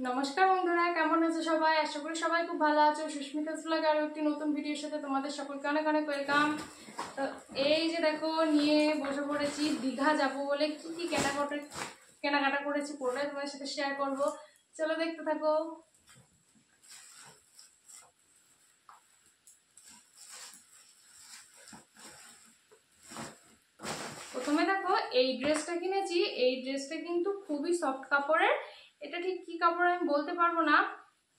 নমস্কার বন্ধুরা, কেমন আছো সবাই? আশা করি সবাই খুব ভালো আছো। সুস্মিতা ব্লগ আরও একটি নতুন ভিডিওর সাথে তোমাদের সকলকে অনেক অনেক ওয়েলকাম। তো এই যে দেখো, নিয়ে বসে পড়েছি। দীঘা যাব বলে কি কি কেনাকাটা করেছি পুরোটাই তোমাদের সাথে শেয়ার করব। চলো দেখতে থাকো। প্রথমে দেখো, এই ড্রেসটা কিনেছি। এই ড্রেসটা কিন্তু খুবই সফট কাপড়ের। এটা ঠিক কি কাপড় আমি বলতে পারবো না।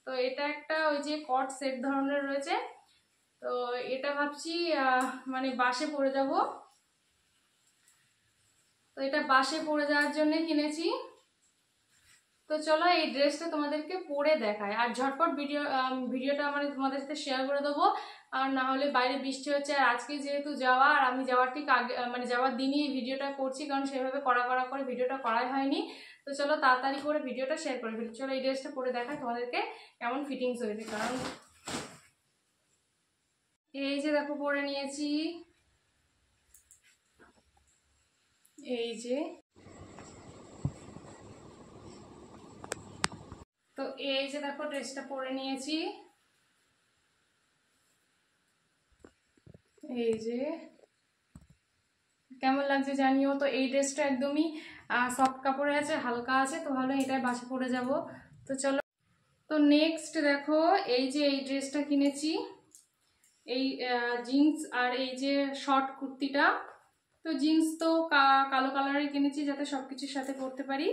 তো এটা একটা ওই যে কট সেট ধরনের রয়েছে। তো এটা ভাবছি মানে বাসে পরে যাব। তো এটা বাসে পরে যাওয়ার জন্য কিনেছি। তো চলো এই ড্রেসটা তোমাদেরকে পরে দেখায়, আর ঝটপট ভিডিওটা মানে তোমাদের সাথে শেয়ার করে দেবো। আর না হলে বাইরে বৃষ্টি হচ্ছে, আর আজকে যেহেতু যাওয়া, আর আমি যাওয়ার ঠিক আগে মানে যাওয়ার দিনই ভিডিওটা করছি, কারণ সেভাবে কড়া করে ভিডিওটা করাই হয়নি। তো চলো তাড়াতাড়ি করে ভিডিওটা শেয়ার করে ফেলি। চলো এই ড্রেসটা পরে দেখায় তোমাদেরকে কেমন ফিটিংস হয়েছে। কারণ এই যে দেখো, পরে নিয়েছি। এই যে, তো এই যে দেখো ড্রেসটা পরে নিয়েছি। এই যে কেমন লাগছে জানিও। তো এই ড্রেসটা একদমই সফট কাপড়ে আছে, হালকা আছে, তো ভালো এটাই বাসে পরে যাব। তো চলো। তো নেক্সট দেখো, এই যে এই ড্রেসটা কিনেছি। এই জিন্স আর এই যে শর্ট কুর্তিটা। তো জিন্স তো কালো কালারে কিনেছি, যাতে সবকিছুর সাথে পরতে পারি।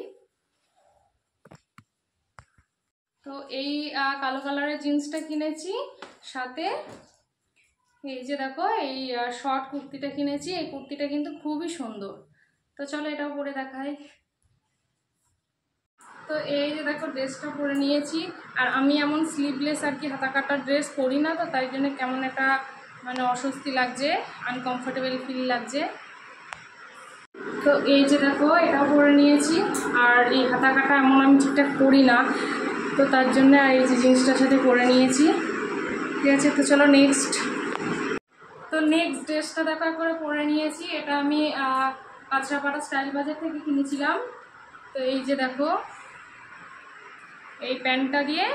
তো এই কালো কালারের জিন্সটা কিনেছি, সাথে এই যে দেখো এই শর্ট কুর্তিটা কিনেছি। এই কুর্তিটা কিন্তু খুবই সুন্দর। তো চলো এটাও পরে দেখাই। তো এই যে দেখো ড্রেসটা পরে নিয়েছি। আর আমি এমন স্লিভলেস আর কি হাতা কাটা ড্রেস পরি না, তো তাই জন্য কেমন একটা মানে অস্বস্তি লাগছে, আনকমফোর্টেবল ফিল লাগছে। তো এই যে দেখো এটাও পরে নিয়েছি। আর এই হাতা কাটা এমন আমি ঠিকঠাক পরি না, তো তার জন্য আর এই যে জিন্সটার সাথে পরে নিয়েছি। ঠিক আছে, তো চলো নেক্সট। তো নেক্সট ড্রেসটা দেখা করে পরে নিয়েছি। এটা আমি কাঁচরাপাড়া স্টাইল বাজার থেকে কিনেছিলাম। তো এই যে দেখো, এই প্যান্টটা দিয়ে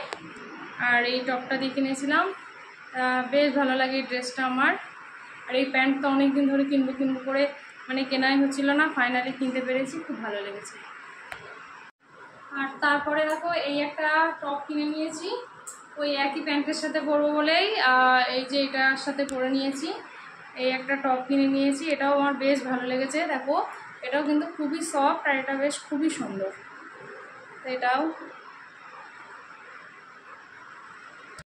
আর এই টপটা দিয়ে কিনেছিলাম। বেশ ভালো লাগে এই ড্রেসটা আমার। আর এই প্যান্টটা অনেকদিন ধরে কিনবো করে মানে কেনাই হচ্ছিল না, ফাইনালি কিনতে পেরেছি, খুব ভালো লেগেছে। আর তারপরে দেখো এই একটা টপ কিনে নিয়েছি, ওই একই প্যান্টের সাথে পরবো বলেই এই যে এটার সাথে পরে নিয়েছি। এই একটা টপ কিনে নিয়েছি, এটাও আমার বেশ ভালো লেগেছে। দেখো এটাও কিন্তু খুবই সফট, আর এটা বেশ খুবই সুন্দর। তো এটাও।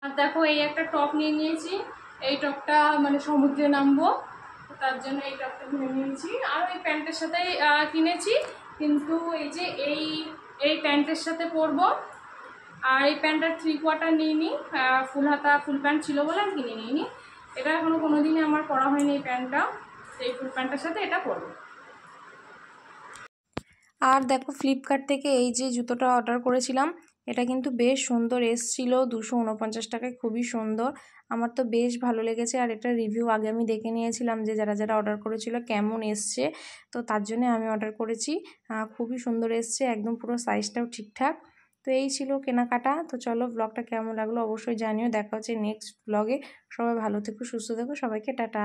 আর দেখো এই একটা টপ নিয়ে নিয়েছি। এই টপটা মানে সমুদ্রে নামবো, তার জন্য এই টপটা কিনে নিয়েছি। আর এই প্যান্টের সাথেই কিনেছি, কিন্তু এই যে এই প্যান্টের সাথে পরবো। আর এই প্যান্টটার 3/4 নিইনি, ফুল প্যান্ট ছিল বলে আমি কিনে নিইনি। এটা এখনো কোনোদিনই আমার পরা হয়নি এই প্যান্টটা। এই ফুল প্যান্টের সাথে এটা পরবো। আর দেখো ফ্লিপকার্ট থেকে এই যে জুতোটা অর্ডার করেছিলাম, এটা কিন্তু বেশ সুন্দর এসছিল, 249 টাকায়, খুবই সুন্দর। আমার তো বেশ ভালো লেগেছে। আর এটা রিভিউ আগে আমি দেখে নিয়েছিলাম যে যারা অর্ডার করেছিল কেমন এসছে, তো তার জন্য আমি অর্ডার করেছি। খুবই সুন্দর এসছে, একদম পুরো সাইজটাও ঠিকঠাক। তো এই ছিল কেনাকাটা। তো চলো, ব্লগটা কেমন লাগলো অবশ্যই জানিও। দেখা হচ্ছে নেক্সট ব্লগে। সবাই ভালো থেকো, সুস্থ থেকো, সবাইকে টাটা।